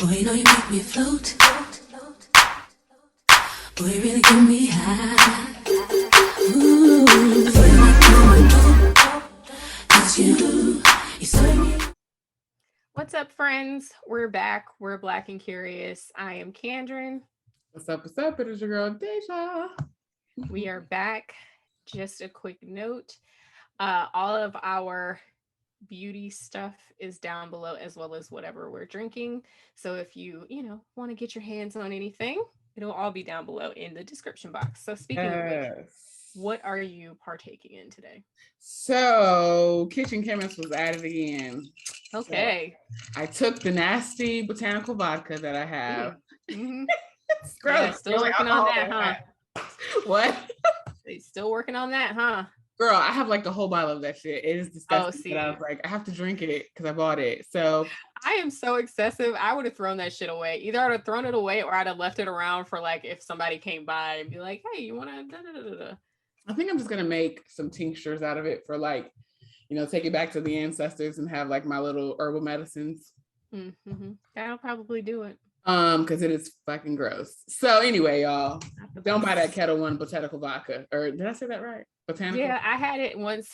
Boy, you know you make me float. Boy, you really get me high. Ooh, I feel like doing dope. It's you. You serve me. What's up, friends? We're back. We're Black and Curious. I am Kandron. What's up? What's up? It is your girl Dehjai. We are back. Just a quick note. All of our beauty stuff is down below, as well as whatever we're drinking. So if you want to get your hands on anything, it'll all be down below in the description box. So speaking of which, Yes. what are you partaking in today? So, Kitchen Chemist was at it again. Okay. So, I took the nasty botanical vodka that I have. Mm-hmm. It's gross. Yeah, still working on that, huh? What? They still working on that, huh? Girl, I have like the whole bottle of that shit. It is disgusting. See. But I was like, I have to drink it because I bought it. So I am so excessive. I would have thrown that shit away. Either I'd have thrown it away or I'd have left it around for like if somebody came by and be like, hey, you want to I think I'm just going to make some tinctures out of it for like, take it back to the ancestors and have like my little herbal medicines. Mm-hmm. That'll probably do it. Because it is fucking gross. So anyway, y'all, don't buy that Kettle One Botanical Vodka. Or did I say that right? Botanical? Yeah, I had it once.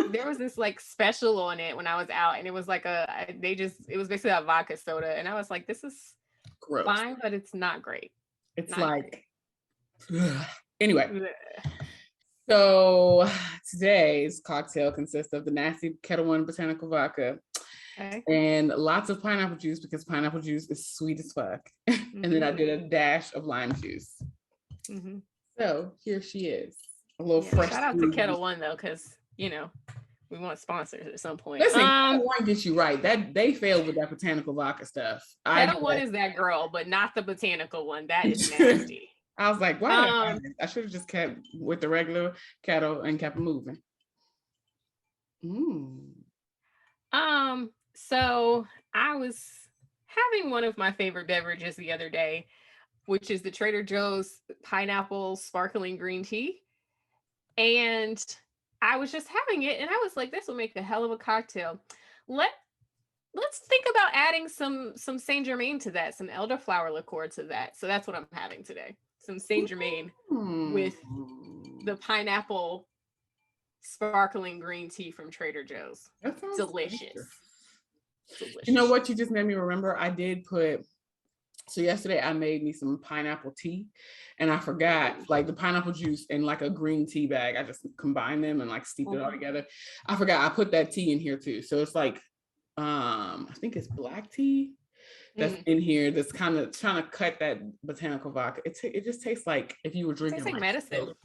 There was this like special on it when I was out, and it was like it was basically a vodka soda, and I was like, this is gross. Fine, but it's not great. It's not like great. Anyway. So today's cocktail consists of the nasty Kettle One Botanical Vodka. Okay. And lots of pineapple juice because pineapple juice is sweet as fuck. Mm-hmm. And then I did a dash of lime juice. Mm-hmm. So here she is. A little fresh. Shout out to Kettle One though, because we want sponsors at some point. Listen, Kettle One gets you right. That they failed with that botanical vodka stuff. Kettle One is that girl, but not the botanical one. That is nasty. I was like, why? I should have just kept with the regular kettle and kept moving. So I was having one of my favorite beverages the other day, which is the Trader Joe's pineapple sparkling green tea. And I was just having it and I was like, this will make a hell of a cocktail. Let's think about adding some Saint Germain to that, some elderflower liqueur to that. So that's what I'm having today. Some Saint Germain with the pineapple sparkling green tea from Trader Joe's. That sounds delicious. You know what? You just made me remember. I did so yesterday I made me some pineapple tea and I forgot like the pineapple juice in like a green tea bag. I just combined them and like steeped it all together. I forgot I put that tea in here too. So it's like, I think it's black tea that's in here that's kind of trying to cut that botanical vodka. It just tastes like if you were drinking. It tastes like medicine.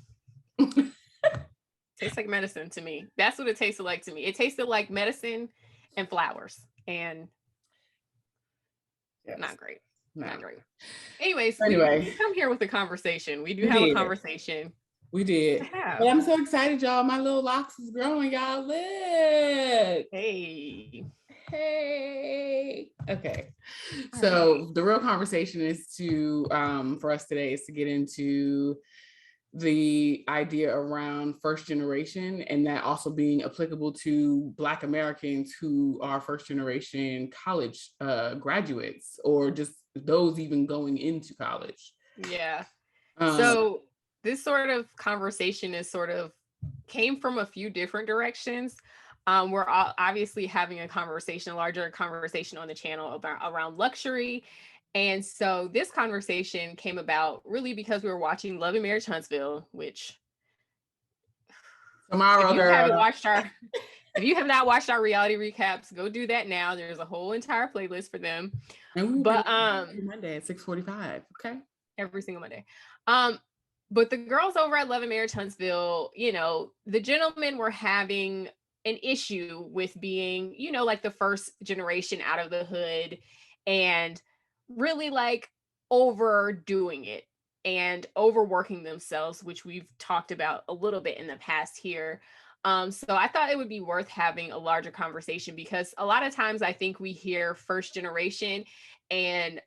Tastes like medicine to me. That's what it tasted like to me. It tasted like medicine and flowers and not great. Not great. Anyways, we come here with a conversation. We do have a conversation. We did. But I'm so excited, y'all. My little locks is growing, y'all. Look. Hey. Okay. So the real conversation is for us today is to get into the idea around first generation and that also being applicable to Black Americans who are first generation college graduates or just those even going into college. Yeah. So this sort of conversation came from a few different directions. We're all obviously having a larger conversation on the channel around luxury. And so this conversation came about really because we were watching Love and Marriage Huntsville, which tomorrow, if you have not watched our reality recaps, go do that now. There's a whole entire playlist for them. But Monday at 6:45. Okay. Every single Monday. But the girls over at Love and Marriage Huntsville, the gentlemen were having an issue with being, like the first generation out of the hood and really like overdoing it and overworking themselves, which we've talked about a little bit in the past here. So I thought it would be worth having a larger conversation because a lot of times I think we hear first generation and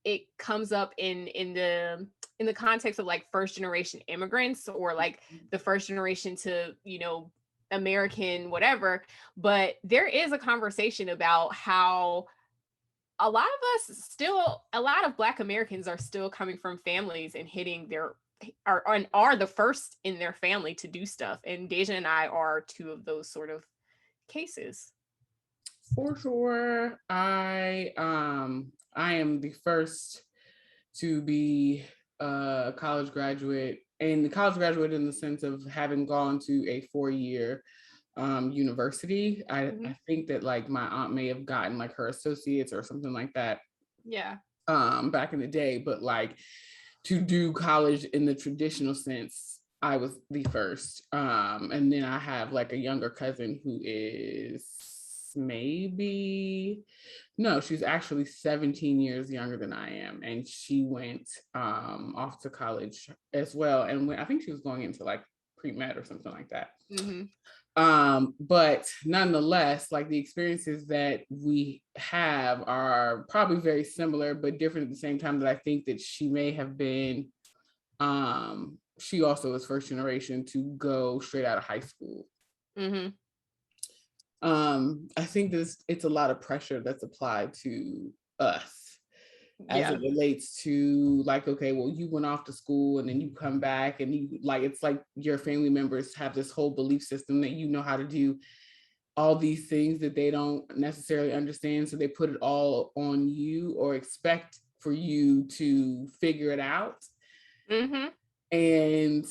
it comes up in the context of like first generation immigrants or like the first generation to, American, whatever. But there is a conversation about how a lot of Black Americans are still coming from families and hitting their are the first in their family to do stuff. And Dehjai and I are two of those sort of cases. For sure. I am the first to be a college graduate, and the college graduate in the sense of having gone to a 4-year university. I think that like my aunt may have gotten like her associates or something like that. Yeah. Back in the day, but like to do college in the traditional sense, I was the first. And then I have like a younger cousin who is she's actually 17 years younger than I am. And she went off to college as well. And I think she was going into like pre-med or something like that. But nonetheless, like the experiences that we have are probably very similar, but different at the same time. That I think that she may have been, she also was first generation to go straight out of high school. I think it's a lot of pressure that's applied to us as it relates to like, okay, well, you went off to school and then you come back and you like, it's like your family members have this whole belief system that you know how to do all these things that they don't necessarily understand. So they put it all on you or expect for you to figure it out. And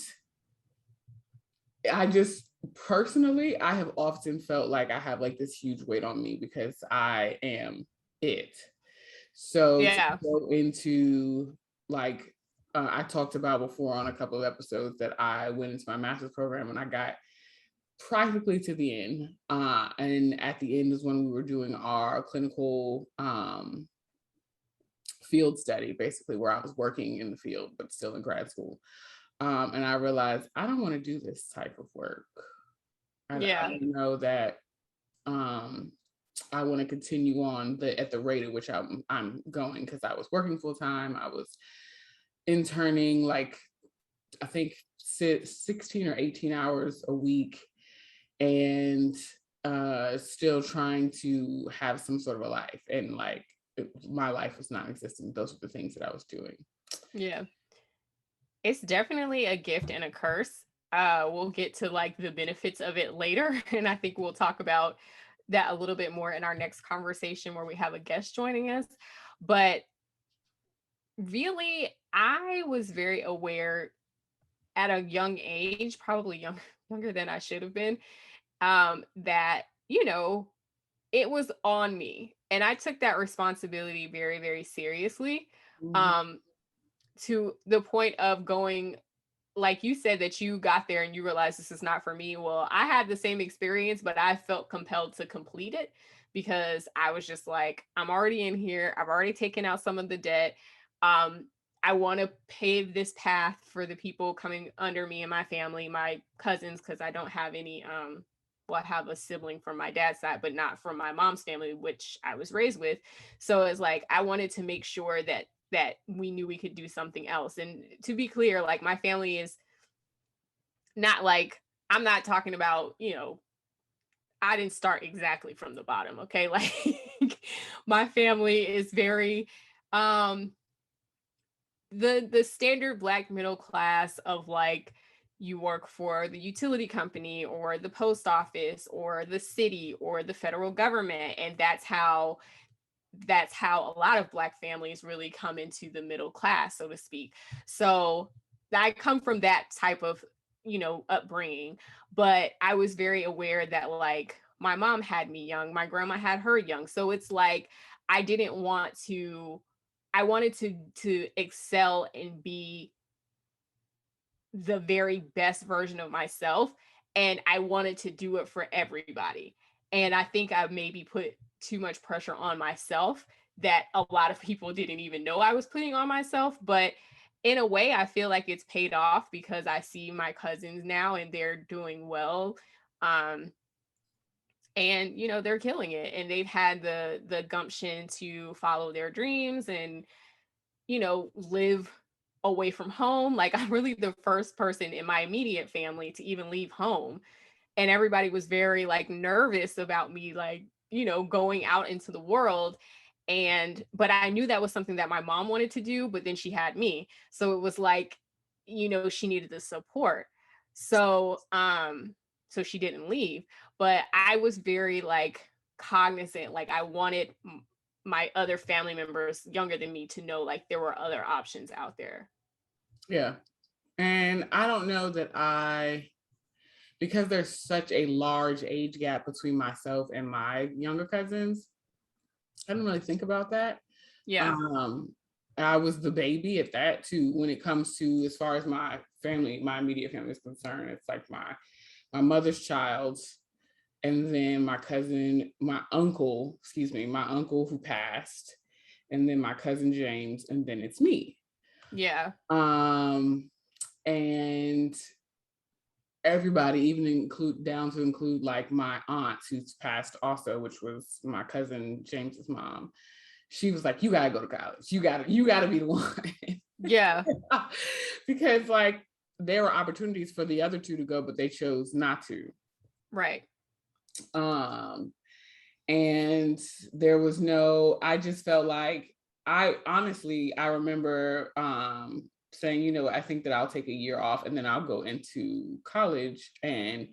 I just personally, I have often felt like I have like this huge weight on me because I am it. So to go into like, I talked about before on a couple of episodes that I went into my master's program and I got practically to the end. And at the end is when we were doing our clinical field study, basically where I was working in the field, but still in grad school. And I realized I don't want to do this type of work. I don't know that I want to continue on at the rate at which I'm going, because I was working full time. I was interning like I think 16 or 18 hours a week, and still trying to have some sort of a life. And like my life was non-existent. Those are the things that I was doing. Yeah. It's definitely a gift and a curse. We'll get to like the benefits of it later. And I think we'll talk about that a little bit more in our next conversation where we have a guest joining us. But really, I was very aware at a young age, probably younger than I should have been, that, you know, it was on me. And I took that responsibility very, very seriously. To the point of going, like you said, that you got there and you realized this is not for me. Well, I had the same experience, but I felt compelled to complete it because I was just like, I'm already in here. I've already taken out some of the debt. I want to pave this path for the people coming under me and my family, my cousins, because I don't have any, I have a sibling from my dad's side, but not from my mom's family, which I was raised with. So it's like, I wanted to make sure that we knew we could do something else. And to be clear, like my family is not like, I'm not talking about, you know, I didn't start exactly from the bottom. Okay. Like my family is very, the standard Black middle class of like, you work for the utility company or the post office or the city or the federal government. And that's how a lot of Black families really come into the middle class, so to speak. So I come from that type of, you know, upbringing, but I was very aware that like my mom had me young, my grandma had her young. So it's like, I wanted to excel and be the very best version of myself. And I wanted to do it for everybody. And I think I maybe put too much pressure on myself that a lot of people didn't even know I was putting on myself. But in a way, I feel like it's paid off because I see my cousins now and they're doing well. And, you know, they're killing it. And they've had the gumption to follow their dreams and, you know, live away from home. Like I'm really the first person in my immediate family to even leave home. And everybody was very like nervous about me, like, you know, going out into the world. But I knew that was something that my mom wanted to do, but then she had me. So it was like, she needed the support. So so she didn't leave. But I was very like cognizant, like I wanted my other family members younger than me to know like there were other options out there. Yeah. And I don't know that because there's such a large age gap between myself and my younger cousins, I didn't really think about that. Yeah. I was the baby at that too, when it comes to, as far as my family, my immediate family is concerned. It's like my mother's child, and then my cousin, my uncle who passed, and then my cousin James, and then it's me. Yeah. And everybody, even include like my aunt who's passed also, which was my cousin James's mom. She was like, you gotta go to college. You gotta be the one. Yeah. Because like there were opportunities for the other two to go, but they chose not to. Right. And there was I just felt like I remember saying, I think that I'll take a year off and then I'll go into college and,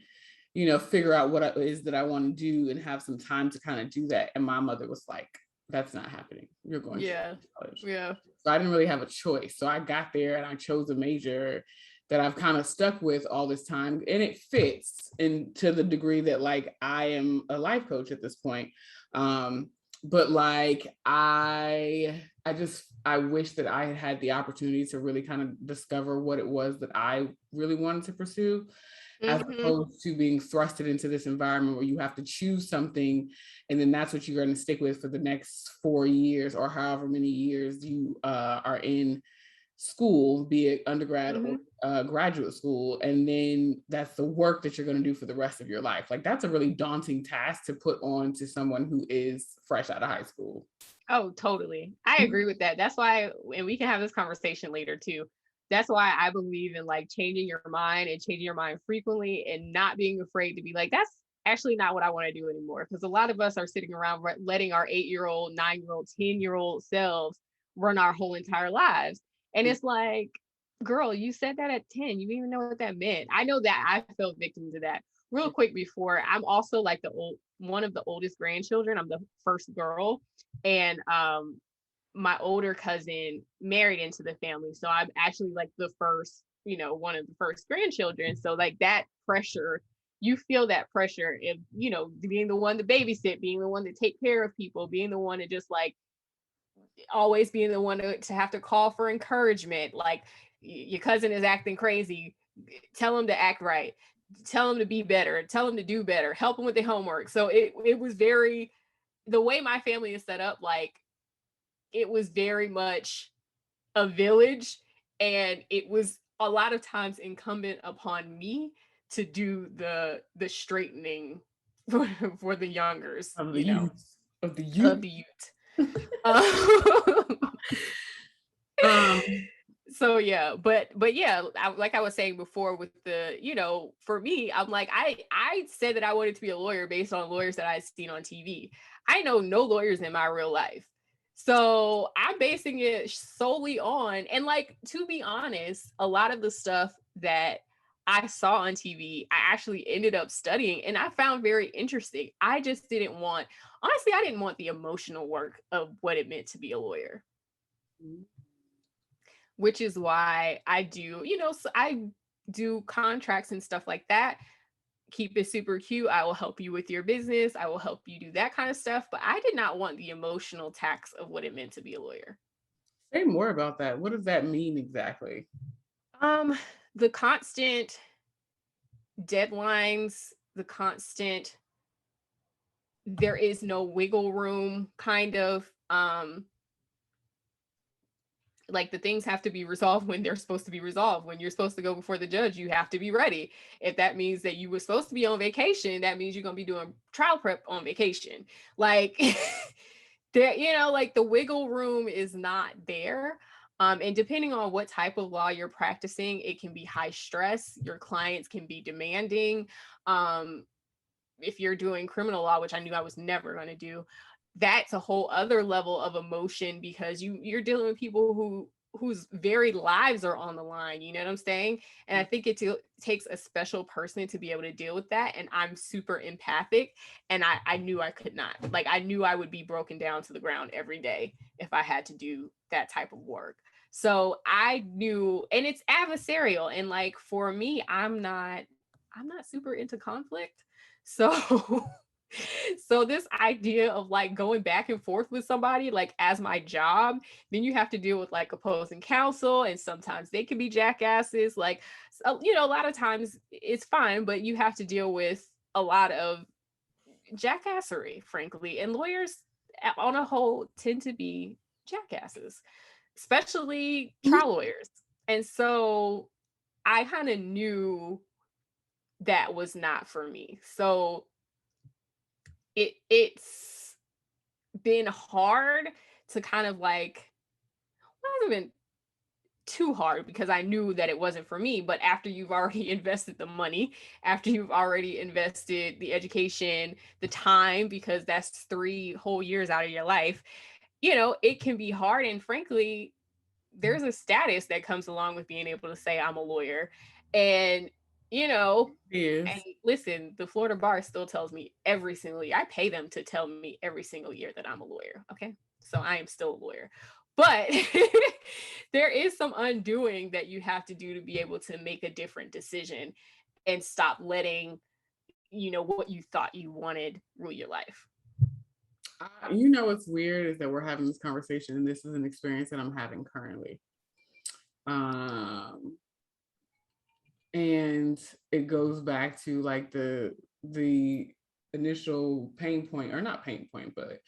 figure out what it is that I want to do and have some time to kind of do that. And my mother was like, that's not happening. You're going to college. Yeah. So I didn't really have a choice. So I got there and I chose a major that I've kind of stuck with all this time, and it fits in to the degree that like I am a life coach at this point. But like I wish that I had the opportunity to really kind of discover what it was that I really wanted to pursue, as opposed to being thrusted into this environment where you have to choose something and then that's what you're going to stick with for the next 4 years or however many years you are in school, be it undergrad or graduate school, and then that's the work that you're going to do for the rest of your life. Like that's a really daunting task to put on to someone who is fresh out of high school. Oh, totally. I agree with that. That's why, and we can have this conversation later too. That's why I believe in like changing your mind and changing your mind frequently and not being afraid to be like, that's actually not what I want to do anymore. Because a lot of us are sitting around letting our 8-year-old, 9-year-old, 10-year-old selves run our whole entire lives. And it's like, girl, you said that at 10. You didn't even know what that meant. I know that I fell victim to that. Real quick before, I'm also like one of the oldest grandchildren. I'm the first girl. And my older cousin married into the family. So I'm actually like the first, one of the first grandchildren. So like that pressure, you feel that pressure of, being the one to babysit, being the one to take care of people, being the one to just like always being the one to have to call for encouragement. Like your cousin is acting crazy, tell him to act right, tell him to be better, tell him to do better, help him with the homework. So it was very, the way my family is set up, like it was very much a village, and it was a lot of times incumbent upon me to do the straightening for the youngers of the youth. Of the youth. So yeah, but yeah, like I was saying before with the, for me, I'm like, I said that I wanted to be a lawyer based on lawyers that I'd seen on TV. I know no lawyers in my real life. So I'm basing it solely on, and like, to be honest, a lot of the stuff that I saw on TV, I actually ended up studying and I found very interesting. I just didn't want, honestly, I didn't want the emotional work of what it meant to be a lawyer. Which is why I do, so I do contracts and stuff like that. Keep it super cute. I will help you with your business. I will help you do that kind of stuff. But I did not want the emotional tax of what it meant to be a lawyer. Say more about that. What does that mean exactly? The constant deadlines, the constant, there is no wiggle room kind of, like the things have to be resolved when they're supposed to be resolved. When you're supposed to go before the judge, you have to be ready. If that means that you were supposed to be on vacation, that means you're going to be doing trial prep on vacation. Like there, like the wiggle room is not there. And depending on what type of law you're practicing, it can be high stress. Your clients can be demanding. If you're doing criminal law, which I knew I was never going to do, that's a whole other level of emotion, because you're dealing with people whose very lives are on the line, you know what I'm saying? And I think it takes a special person to be able to deal with that. And I'm super empathic, and I knew I could not. Like, I knew I would be broken down to the ground every day if I had to do that type of work. So I knew, and it's adversarial, and like for me, I'm not super into conflict. So so this idea of like going back and forth with somebody like as my job, then you have to deal with like opposing counsel, and sometimes they can be jackasses. Like, you know, a lot of times it's fine, but you have to deal with a lot of jackassery, frankly. And lawyers on a whole tend to be jackasses, especially trial lawyers. And so I kind of knew that was not for me. So it's been hard to kind of like, well, it hasn't been too hard because I knew that it wasn't for me. But after you've already invested the money, after you've already invested the education, the time, because that's 3 whole years out of your life, you know, it can be hard. And frankly, there's a status that comes along with being able to say I'm a lawyer. And you know, Yes. and listen, the Florida bar still tells me every single year. I pay them to tell me every single year that I'm a lawyer. Okay. So I am still a lawyer. But there is some undoing that you have to do to be able to make a different decision and stop letting, you know, what you thought you wanted rule your life. You know what's weird is that we're having this conversation, and this is an experience that I'm having currently. And it goes back to like the initial pain point, or not pain point, but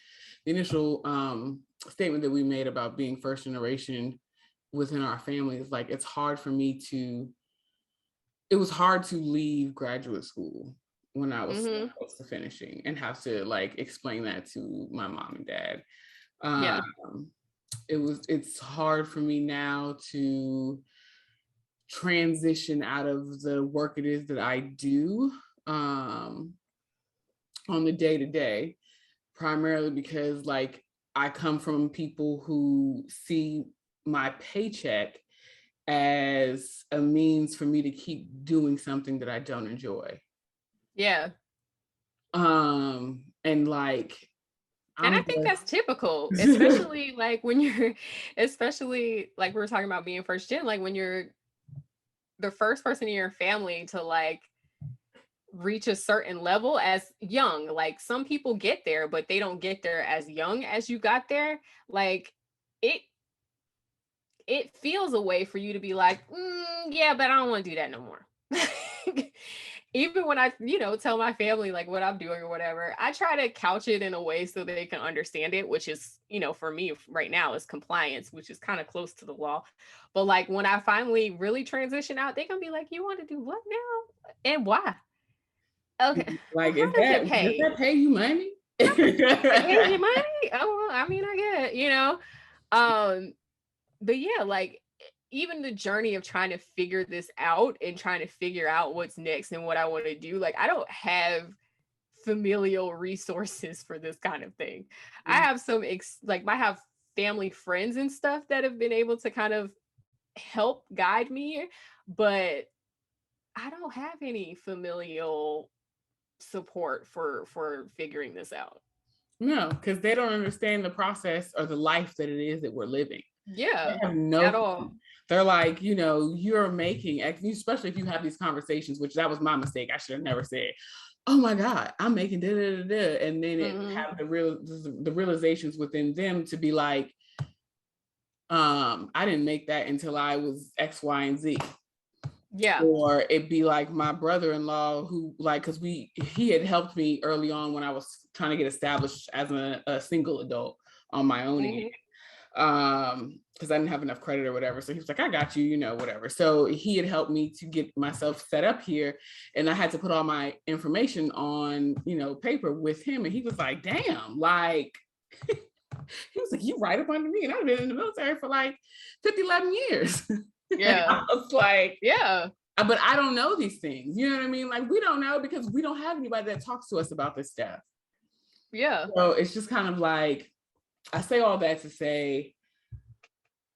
the initial statement that we made about being first generation within our families. Like, it was hard to leave graduate school when I was close to finishing and have to like explain that to my mom and dad. Yeah. It's hard for me now to transition out of the work it is that I do on the day-to-day, primarily because like I come from people who see my paycheck as a means for me to keep doing something that I don't enjoy. Yeah. And like, and I think that's typical, especially like when you're, especially like we were talking about being first gen, like when you're the first person in your family to like reach a certain level as young. Like some people get there, but they don't get there as young as you got there. Like it feels a way for you to be like, yeah, but I don't want to do that no more. Even when I, you know, tell my family like what I'm doing or whatever, I try to couch it in a way so they can understand it, which is, you know, for me right now is compliance, which is kind of close to the law. But like when I finally really transition out, they're gonna be like, you want to do what now? And why? Okay. Like, well, does that pay you money? It pays you money? Oh, well, I mean, I get, you know. But yeah, like even the journey of trying to figure this out and trying to figure out what's next and what I want to do, like I don't have familial resources for this kind of thing. I have some I have family friends and stuff that have been able to kind of help guide me, but I don't have any familial support for figuring this out. No, because they don't understand the process or the life that it is that we're living. Yeah, they have no at all. They're like, you know, you're making, especially if you have these conversations, which that was my mistake. I should have never said, oh my God, I'm making da da da da. And then it have the realizations within them to be like, I didn't make that until I was X, Y, and Z. Yeah. Or it'd be like my brother-in-law who like, because he had helped me early on when I was trying to get established as a single adult on my own again. Because I didn't have enough credit or whatever. So he was like, I got you, you know, whatever. So he had helped me to get myself set up here. And I had to put all my information on, you know, paper with him. And he was like, damn, like, he was like, you right up under me. And I've been in the military for like 11 years. Yeah. I was like, yeah. But I don't know these things. You know what I mean? Like, we don't know because we don't have anybody that talks to us about this stuff. Yeah. So it's just kind of like, I say all that to say,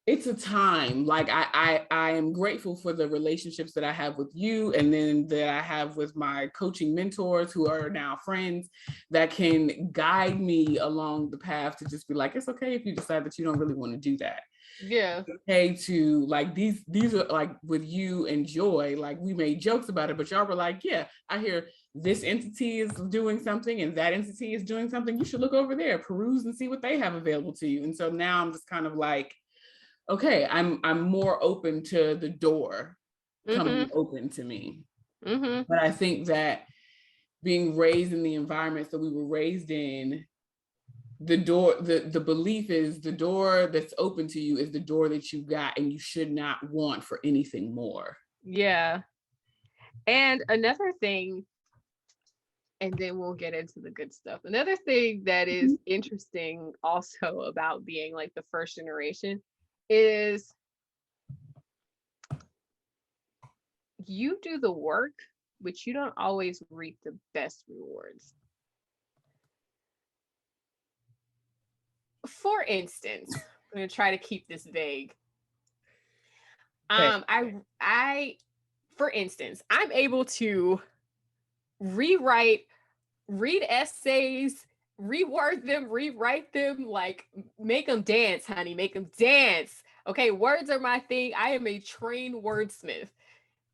it's a time. Like I am grateful for the relationships that I have with you, and then that I have with my coaching mentors who are now friends that can guide me along the path to just be like, it's okay if you decide that you don't really want to do that. Yeah. It's okay to like, these are like with you and Joy, like we made jokes about it, but y'all were like, yeah, I hear this entity is doing something and that entity is doing something. You should look over there, peruse and see what they have available to you. And so now I'm just kind of like, okay, I'm more open to the door coming open to me. But I think that being raised in the environments that we were raised in, the door, the belief is the door that's open to you is the door that you got, and you should not want for anything more. Yeah. And another thing, and then we'll get into the good stuff. Another thing that is interesting also about being like the first generation is you do the work, but you don't always reap the best rewards. For instance, I'm going to try to keep this vague. I for instance, I'm able to read essays, reword them, rewrite them, like make them dance, honey, make them dance. Okay, words are my thing. I am a trained wordsmith.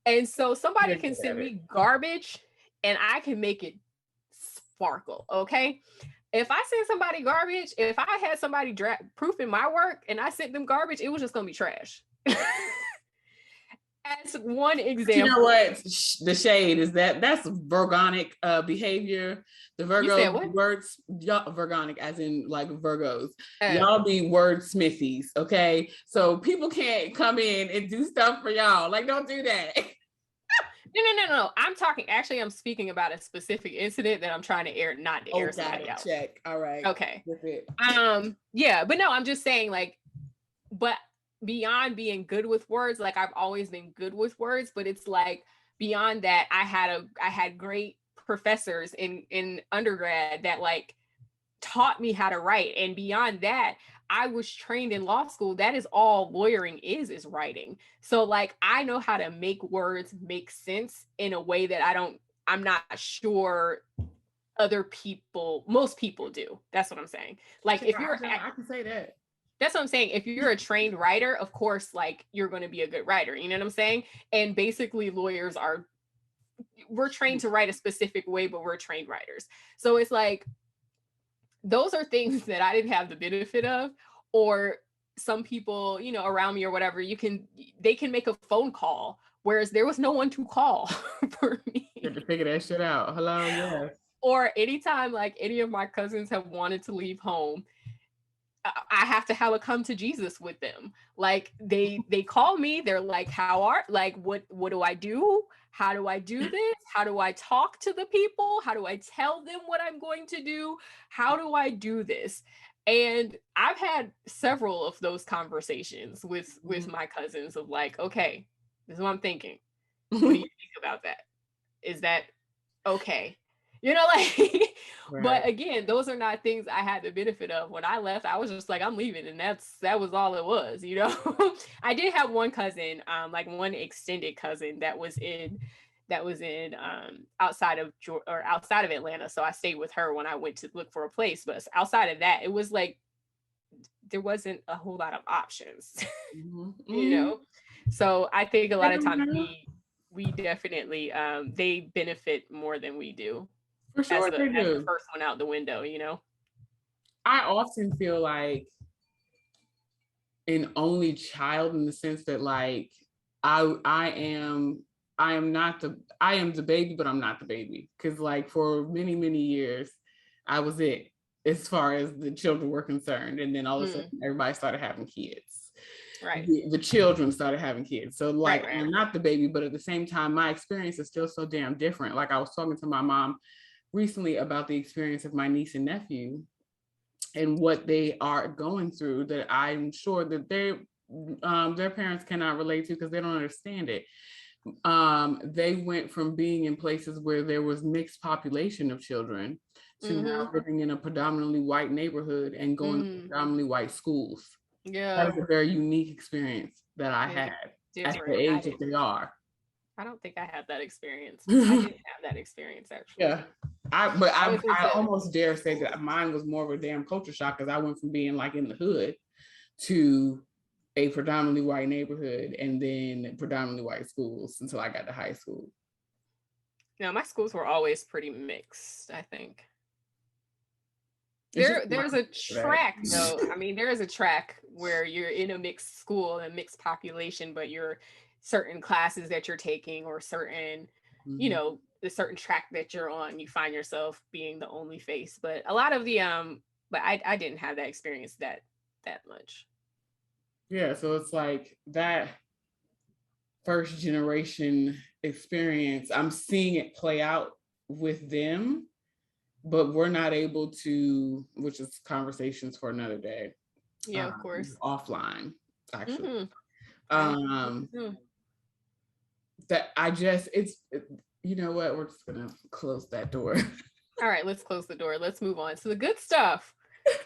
And so somebody can send me garbage and I can make it sparkle, okay? If I send somebody garbage, if I had somebody proofing my work and I sent them garbage, it was just gonna be trash. As one example. You know what? The shade is that's Virgonic behavior. The Virgo words, y'all, Virgonic as in like Virgos. Y'all be wordsmithies, okay? So people can't come in and do stuff for y'all. Like, don't do that. No. I'm speaking about a specific incident that I'm trying to air, not to air somebody out. Check. All right. Okay. Yeah, but no, I'm just saying, like, but beyond being good with words, like I've always been good with words, but it's like beyond that, I had great professors in undergrad that like taught me how to write. And beyond that, I was trained in law school. That is all lawyering is writing. So like I know how to make words make sense in a way that I'm not sure most people do. That's what I'm saying. Like if you're I can say that. That's what I'm saying. If you're a trained writer, of course, like you're going to be a good writer. You know what I'm saying? And basically lawyers we're trained to write a specific way, but we're trained writers. So it's like, those are things that I didn't have the benefit of, or some people, you know, around me or whatever, they can make a phone call, whereas there was no one to call for me. You have to figure that shit out. Hello, yes. Or anytime like any of my cousins have wanted to leave home, I have to have a come to Jesus with them. Like they call me, they're like, what do I do? How do I do this? How do I talk to the people? How do I tell them what I'm going to do? How do I do this? And I've had several of those conversations with my cousins of like, okay, this is what I'm thinking. What do you think about that? Is that okay? You know, like, right. But again, those are not things I had the benefit of. When I left, I was just like, I'm leaving. And that was all it was, you know. I did have one cousin, like one extended cousin that was in outside of Atlanta. So I stayed with her when I went to look for a place. But outside of that, it was like, there wasn't a whole lot of options, you know? So I think a lot of times we definitely, they benefit more than we do. For sure, as the first one out the window, you know. I often feel like an only child in the sense that like I am the baby, but I'm not the baby. Because like for many, many years, I was it as far as the children were concerned. And then all of a sudden everybody started having kids. Right. The children started having kids. So like right. I'm not the baby, but at the same time, my experience is still so damn different. Like I was talking to my mom recently about the experience of my niece and nephew and what they are going through that I'm sure that their parents cannot relate to because they don't understand it. They went from being in places where there was mixed population of children to now living in a predominantly white neighborhood and going to predominantly white schools. Yeah. That is a very unique experience that I had at the age that they are. I don't think I had that experience. I didn't have that experience actually. Yeah. I almost dare say that mine was more of a damn culture shock because I went from being like in the hood to a predominantly white neighborhood and then predominantly white schools until I got to high school. No, my schools were always pretty mixed, I think. There's a track though. I mean, there is a track where you're in a mixed school and a mixed population, but you're certain classes that you're taking or certain, you know, the certain track that you're on, you find yourself being the only face. But a lot of the but I didn't have that experience that much. Yeah, so it's like that first generation experience, I'm seeing it play out with them, but we're not able to, which is conversations for another day. Yeah, of course. Offline, actually. That I just, you know what, we're just gonna close that door. All right, let's close the door. Let's move on to the good stuff.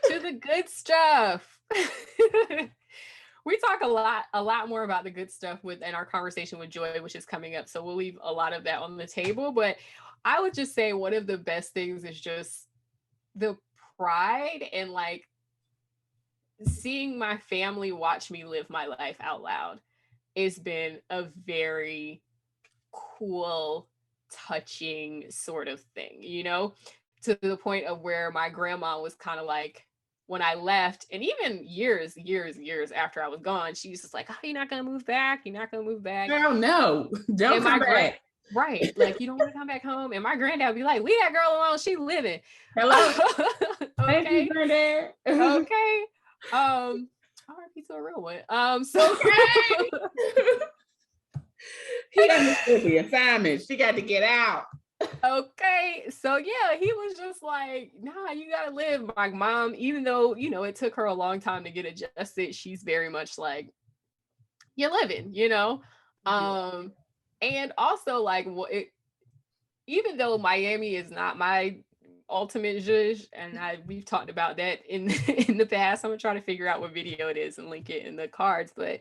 To the good stuff. We talk a lot more about the good stuff in our conversation with Joy, which is coming up. So we'll leave a lot of that on the table. But I would just say one of the best things is just the pride and like seeing my family watch me live my life out loud. It's been a very cool, touching sort of thing, you know, to the point of where my grandma was kind of like, when I left, and even years after I was gone, she was just like, oh, you're not going to move back? You're not going to move back? Hell no. Don't come back. Right. Like, you don't want to come back home. And my granddad would be like, leave that girl alone. She's living. Hello. Okay. Thank you, granddad. Okay. RIP to a real one. So okay. He understood the assignment. She got to get out. Okay, so yeah, he was just like, nah, you gotta live. My mom, even though, you know, it took her a long time to get adjusted, she's very much like, you're living, you know. And also like, even though Miami is not my ultimate zhuzh, and we've talked about that in the past. I'm gonna try to figure out what video it is and link it in the cards, but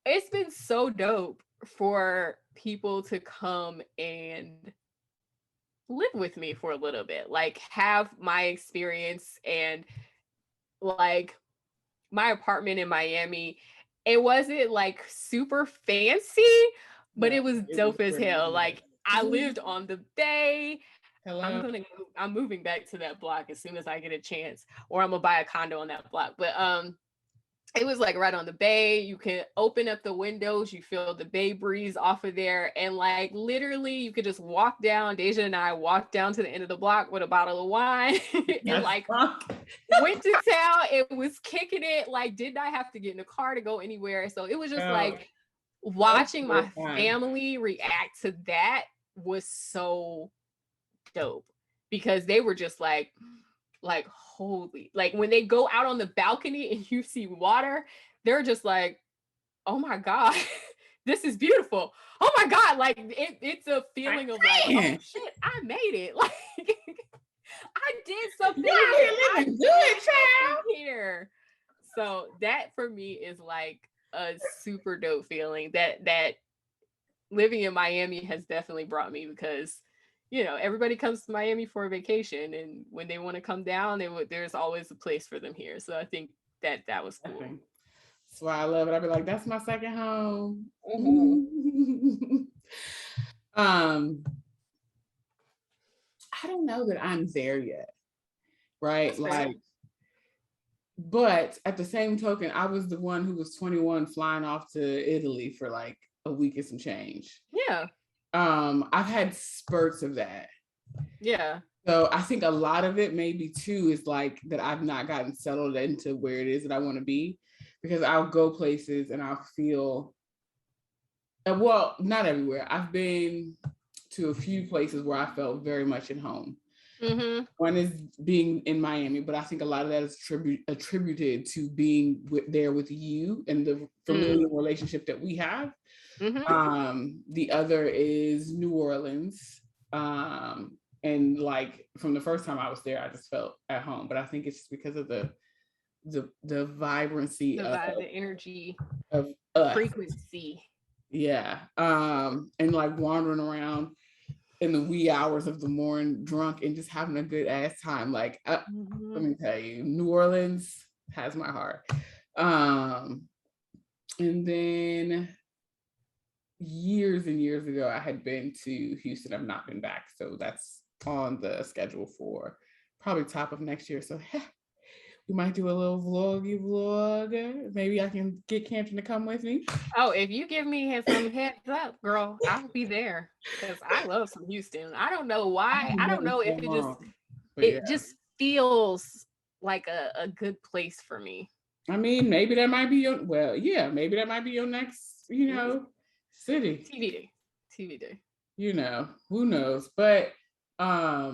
it's been so dope for people to come and live with me for a little bit, like have my experience. And like my apartment in Miami, it wasn't like super fancy, but it was dope as hell. Like I lived on the bay. Hello. I'm moving back to that block as soon as I get a chance, or I'm gonna buy a condo on that block. But it was like right on the bay. You can open up the windows, you feel the bay breeze off of there. And like literally you could just walk down. Dehjai and I walked down to the end of the block with a bottle of wine and like went to town. It was kicking it, like did not have to get in a car to go anywhere. So it was just like watching my family react to that was so dope, because they were just like holy, like when they go out on the balcony and you see water, they're just like, oh my God, this is beautiful. Oh my God, like it's a feeling of like, oh shit, I made it. Like I did something. Yeah, good, child. Here. So that for me is like a super dope feeling that living in Miami has definitely brought me, because you know, everybody comes to Miami for a vacation, and when they want to come down, there's always a place for them here. So I think that was cool. That's why I love it. I'd be like, that's my second home. I don't know that I'm there yet, right? That's like, fair. But at the same token, I was the one who was 21 flying off to Italy for like a week and some change. Yeah. I've had spurts of that. Yeah. So I think a lot of it maybe too is like that I've not gotten settled into where it is that I want to be, because I'll go places and I'll feel, well, not everywhere. I've been to a few places where I felt very much at home. Mm-hmm. One is being in Miami, but I think a lot of that is attributed to being there with you and the familiar relationship that we have. Mm-hmm. The other is New Orleans. And like from the first time I was there, I just felt at home. But I think it's just because of the vibrancy The vibe, the energy, of the us. frequency. Yeah. And like wandering around in the wee hours of the morning drunk and just having a good ass time. Like let me tell you, New Orleans has my heart. And then years and years ago, I had been to Houston. I've not been back. So that's on the schedule for probably top of next year. So we might do a little vlog. Maybe I can get Kandron to come with me. Oh, if you give me some heads up, girl, I'll be there because I love some Houston. I don't know why. I don't know if it just feels like a good place for me. I mean, maybe that might be maybe that might be your next, city. TBD. Who knows? But I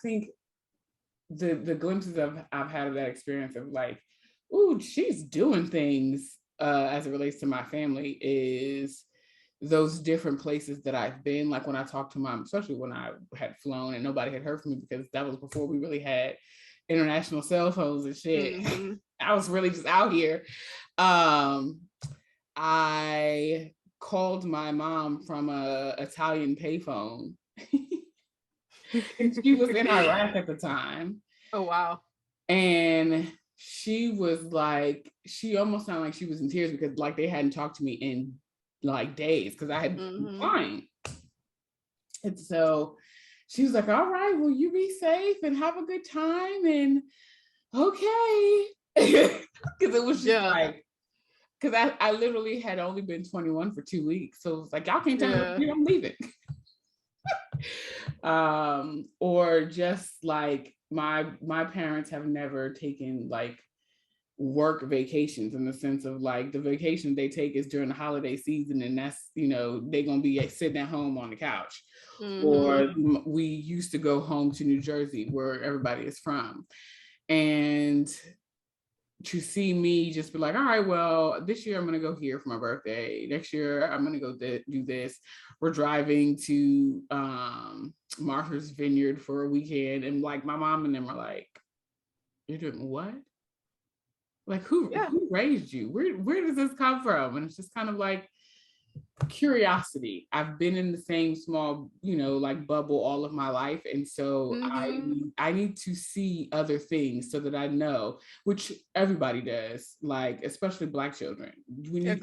think the glimpses I've had of that experience of like, ooh, she's doing things as it relates to my family is those different places that I've been. Like when I talked to mom, especially when I had flown and nobody had heard from me because that was before we really had international cell phones and shit. Mm-hmm. I was really just out here. I called my mom from a Italian payphone. And she was in Iraq at the time. Oh, wow. And she was like, she almost sounded like she was in tears because like they hadn't talked to me in like days because I had been flying. And so she was like, all right, well, you be safe and have a good time. And okay. Because it was just like, because I literally had only been 21 for 2 weeks. So it was like, y'all can't tell me I'm leaving. Or just like my parents have never taken like work vacations in the sense of like the vacation they take is during the holiday season and that's they're gonna be sitting at home on the couch. Or we used to go home to New Jersey where everybody is from, and to see me just be like, all right, well, this year I'm going to go here for my birthday. Next year I'm going to go do this. We're driving to Martha's Vineyard for a weekend. And like my mom and them are like, you're doing what? Like who raised you? Where does this come from? And it's just kind of like curiosity. I've been in the same small, like bubble all of my life. And so I need to see other things so that I know, which everybody does, like, especially Black children. We need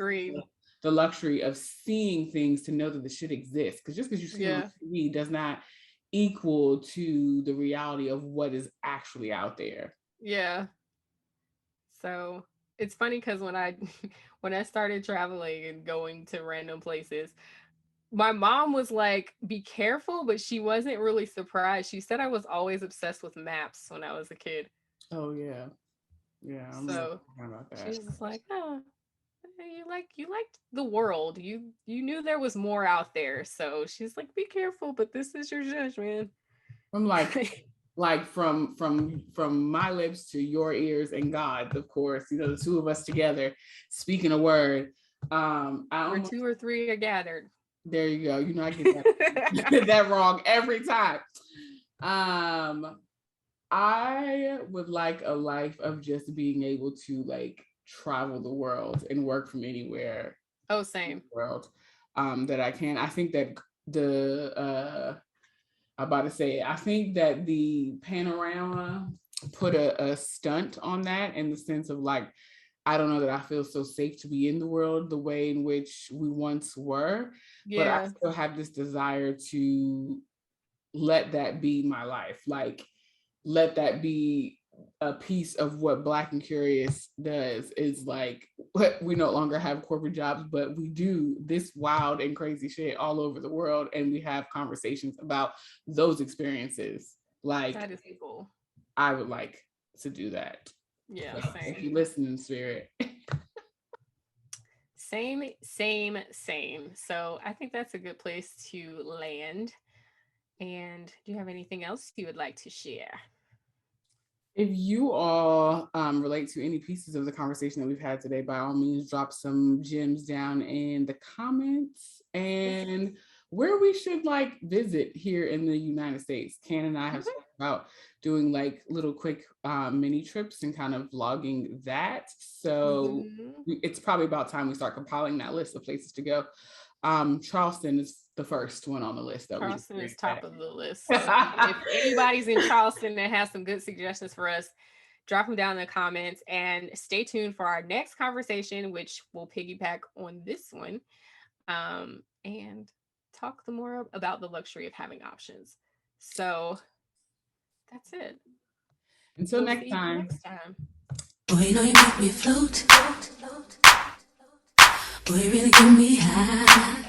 the luxury of seeing things to know that the shit exists. Because just because you see it on TV does not equal to the reality of what is actually out there. Yeah. So it's funny because when I started traveling and going to random places, my mom was like, be careful, but she wasn't really surprised. She said I was always obsessed with maps when I was a kid. Oh yeah. Yeah. So she was just like, oh, you liked the world. You knew there was more out there. So she's like, be careful, but this is your judgment. I'm like like from my lips to your ears and God, of course, the two of us together speaking a word. Where 2 or 3 are gathered. There you go. I get that wrong every time. I would like a life of just being able to like travel the world and work from anywhere. Oh, same. In the world that I can. I think that I think that the panorama put a stunt on that in the sense of like, I don't know that I feel so safe to be in the world the way in which we once were, but I still have this desire to let that be my life. Like, let that be a piece of what Black and Curious does, is like, we no longer have corporate jobs, but we do this wild and crazy shit all over the world. And we have conversations about those experiences. Like, that is cool. I would like to do that. Yeah, so, same. if you listen in spirit. Same. So I think that's a good place to land. And do you have anything else you would like to share? If you all relate to any pieces of the conversation that we've had today, by all means, drop some gems down in the comments. And where we should like visit here in the United States. Ken and I have talked about doing like little quick mini trips and kind of vlogging that. So it's probably about time we start compiling that list of places to go. Charleston is the first one on the list. Charleston is top of the list. So if anybody's in Charleston that has some good suggestions for us, drop them down in the comments, and stay tuned for our next conversation, which will piggyback on this one, and talk more about the luxury of having options. So that's it. Until next time. Boy, you know you make me float. Boy, you really get me high.